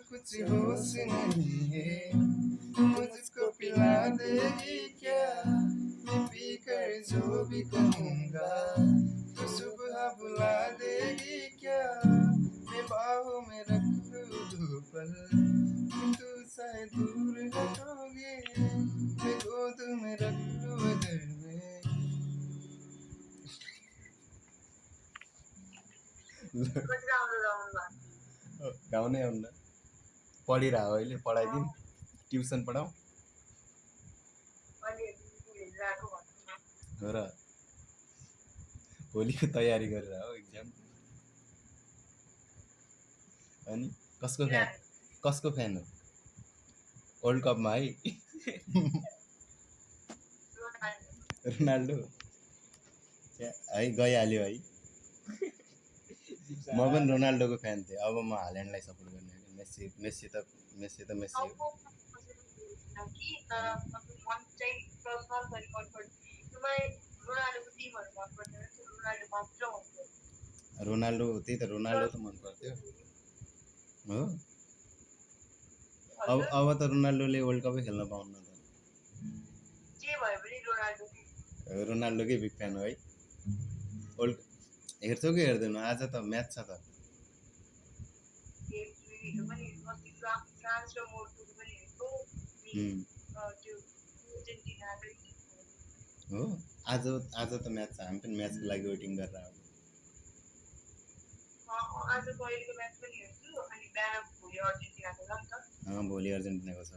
कुछ होश नहीं है, मुझको पिला देगी क्या, मैं पीकर जो भी कहूँगा तो सुबह बुला देगी क्या, मैं बाहों में रख लूँ 2 पल तू शायद दूर हटोगे, मैं गोद में रख लूँ अगर मैं गाउने आउन्न पढिरह अहिले पढाइदिउँ ट्युसन पढाऊ हो र भोलिको तयारी गरेर हो एक्जाम अनि कसको फ्यान हो वर्ल्ड कपमा है रोनाल्डो है गइहाल्यो है म पनि रोनाल्डोको फ्यान थिएँ अब म हाल्यान्डलाई सपोर्ट गर्ने मेस्सी त मेस्सी हो रोनाल्डो त्यही त रोनाल्डो त मन पर्थ्यो हो अब त रोनाल्डोले वर्ल्ड कपै खेल्न पाउन्न त रोनाल्डोकै बिग फ्यान हो है वर्ल्ड हेर्छौ कि हेर्दैनौ आज त म्याच छ त हो आज त म्याच छ हामी पनि म्याचको लागि वेटिङ गरेर आऊ भोलि अर्जेन्टिनाको छ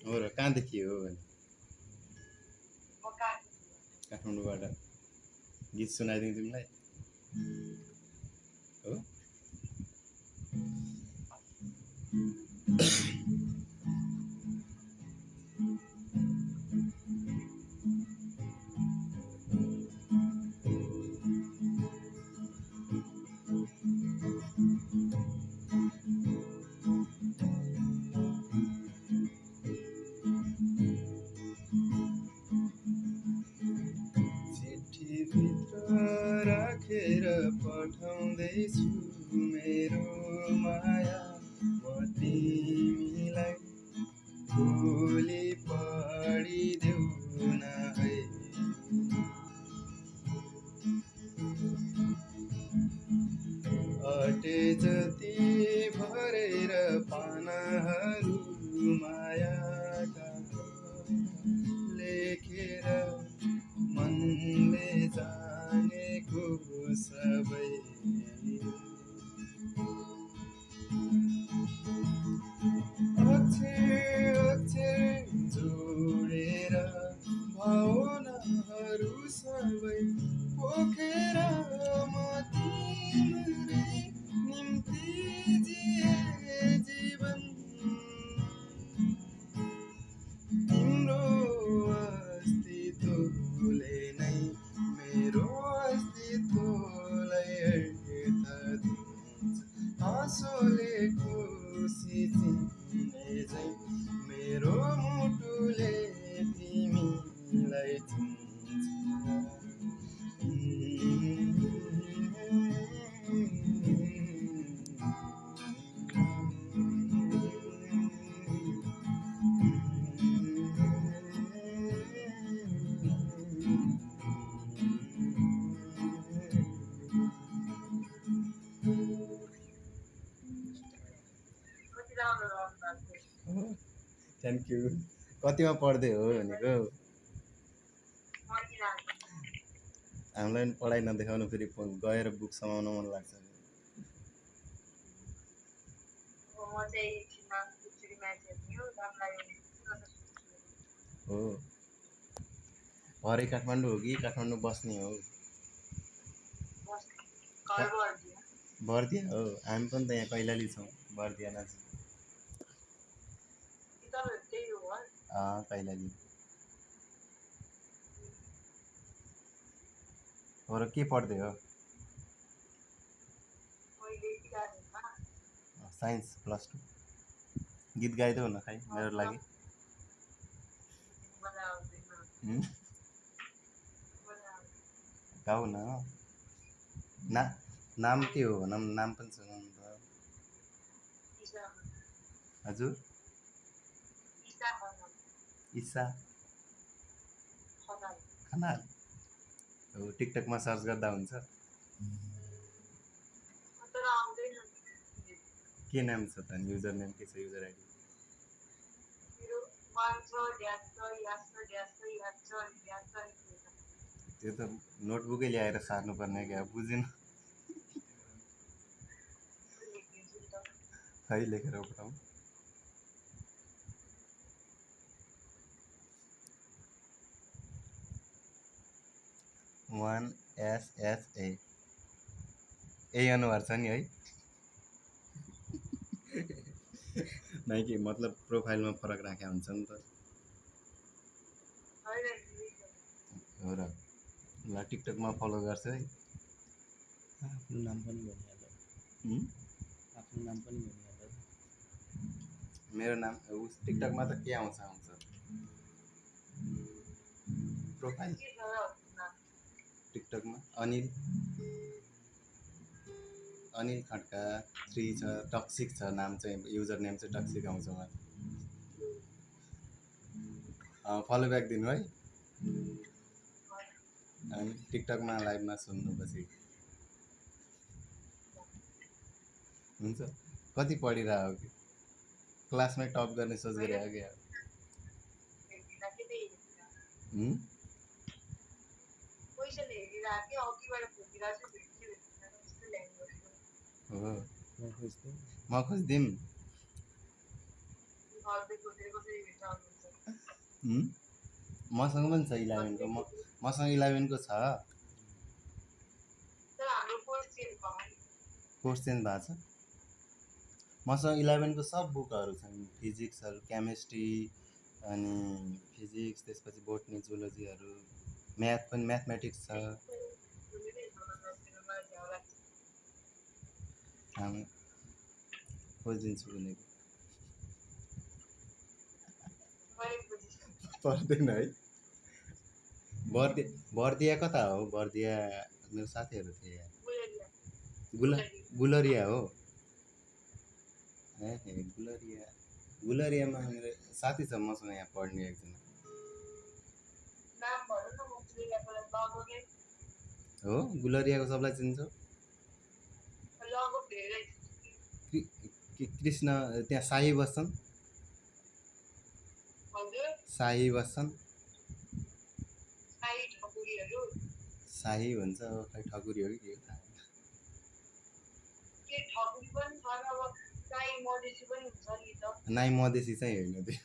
हो र कहाँदेखि हो भने काठमाडौँबाट गीत सुनाइदिउँ तिमीलाई हो राखेर पठाउँदैछु मेरो माया म तिमीलाई भोलि पढिदेऊ न है अटे जति भरेर पानाहरू मायाका लेखेर मनले जानेको सबै अक्षर जोडेर भावनाहरू सबै पोखेर म तिम्रै निम्ति जिए जीवन तिम्रो अस्तित्वले नै मेरो अस्तित्वलाई अर्थ दिन्छ हाँसोले खुसी चिन्ने झैँ मेरो मुटुले तिमीलाई चिन्छ थ्याङ्क यू कतिमा पढ्दै हो भनेको हामीलाई पनि पढाइ नदेखाउनु फेरि गएर बुक समाउन मन लाग्छ हो भरे काठमाडौँ हो कि काठमाडौँ बस्ने हो बर्दिया हो हामी पनि त यहाँ कैलाली छौँ बर्दिया नजिक कैलाली हो र के पढ्दै हो साइन्स +2 गीत गाइदेऊ न खै मेरो लागि गाऊ न ना नाम के हो भनौँ, नाम पनि सुनाउनु त। हजुर ईसा खनाल हो। टिकटकमा सर्च गर्दा हुन्छ। के नाम छ त? युजर नेम के छ? युजर आइडी त्यो त नोटबुकै ल्याएर सार्नुपर्ने क्या, बुझेन? खै लेखेर पठाउँ। वान SSA यही अनुहार छ नि है? नै कि मतलब प्रोफाइलमा फरक राख्या हुन्छ नि त। हो र ल टिकटकमा फलो गर्छु है। आफ्नो नाम पनि भनिहाल्नु। आफ्नो नाम पनि भनिहाल्नु। मेरो नाम उस टिकटकमा त के आउँछ प्रोफाइल टिकटकमा अनिल खड्का 3 छ। टक्सिक छ नाम चाहिँ, युजर नेम चाहिँ टक्सिक आउँछ मलाई। फलो ब्याक दिनु है। अनि टिकटकमा लाइभमा सुन्नुपर्छ। हुन्छ। कति पढिरह हो कि क्लासमै टप गर्ने सोच गरे हो क्या? हो म खोजिदिउँ। मसँग पनि छ 11 को। मसँग 11 को छ। कोर्स चेन्ज भएको छ। मसँग 11 को सब बुकहरू छन्, फिजिक्सहरू, केमिस्ट्री, अनि फिजिक्स, त्यसपछि बोटनी, जुलोजीहरू, म्याथ पनि, म्याथमेटिक्स छ। हामी खोजिदिन्छु भनेको। पर्दैन है। बर्दिया कता हो? बर्दिया मेरो साथीहरू थिए यहाँ। गुलरिया हो। ए गुलरियामा मेरो साथी छ मसँग यहाँ पढ्ने एकजना। हो गुलरियाको सबलाई चिन्छौ? कृष्ण त्यहाँ साई बस्छन्। साई बस्छन्। साई भन्छ खै ठकुरी हो कि के थाहा। नाइ मधेसी चाहिँ होइन त्यो।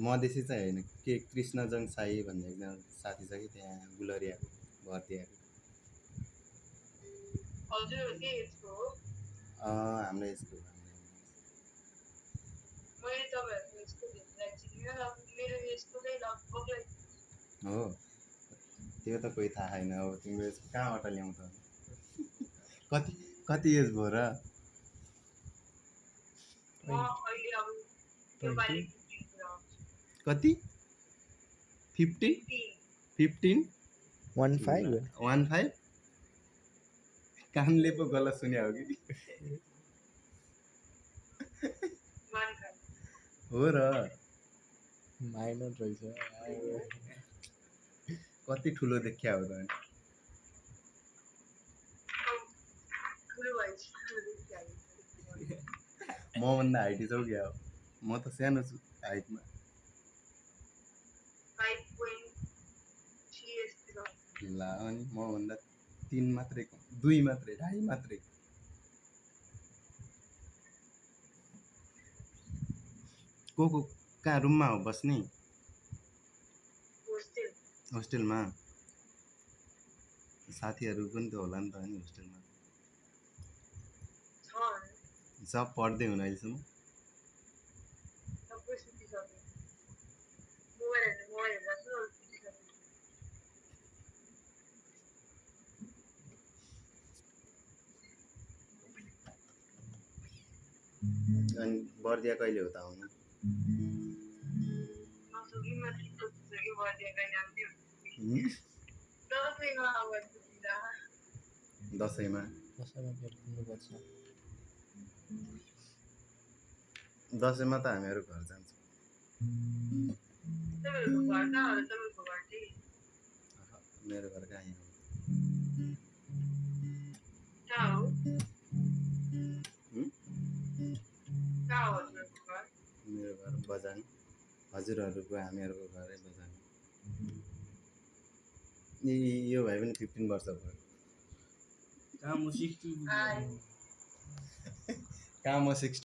मधेसी चाहिँ होइन। के कृष्णजङ साई भन्ने एकजना साथी छ कि त्यहाँ गुलरियाको भर्दियाको। हाम्रो यसको हो त्यो त कोही थाहा छैन। अब तिम्रो एज कहाँबाट ल्याउँछ? कति एज भयो र? कति? 15? 15 कानले पो गलत सुन्या हो कि? हो र माइनर रहेछ। कति ठुलो देखिया हो त? मभन्दा हाइटी छौ क्या हो? म त सानो छु हाइटमा। ल अनि मभन्दा 3 मात्रै, 2 मात्रै, 2.5 मात्रै। को कहाँ रुममा हो बस्ने? होस्टेलमा साथीहरू पनि त होला नि त नि होस्टेलमा। सब पढ्दै हुनु अहिलेसम्म? अनि बर्दिया कहिले हो त आउनु? दसैँमा भेट गर्नुपर्छ। दसैँमा त हामीहरू घर जान्छौँ। मेरो घर कहाँ यहाँ हो? मेरो घर बजाङ। हजुरहरूको हामीहरूको घरै बजाङ। यो भाइ पनि 15 वर्ष भयो। कहाँ म 60 कहाँ म 60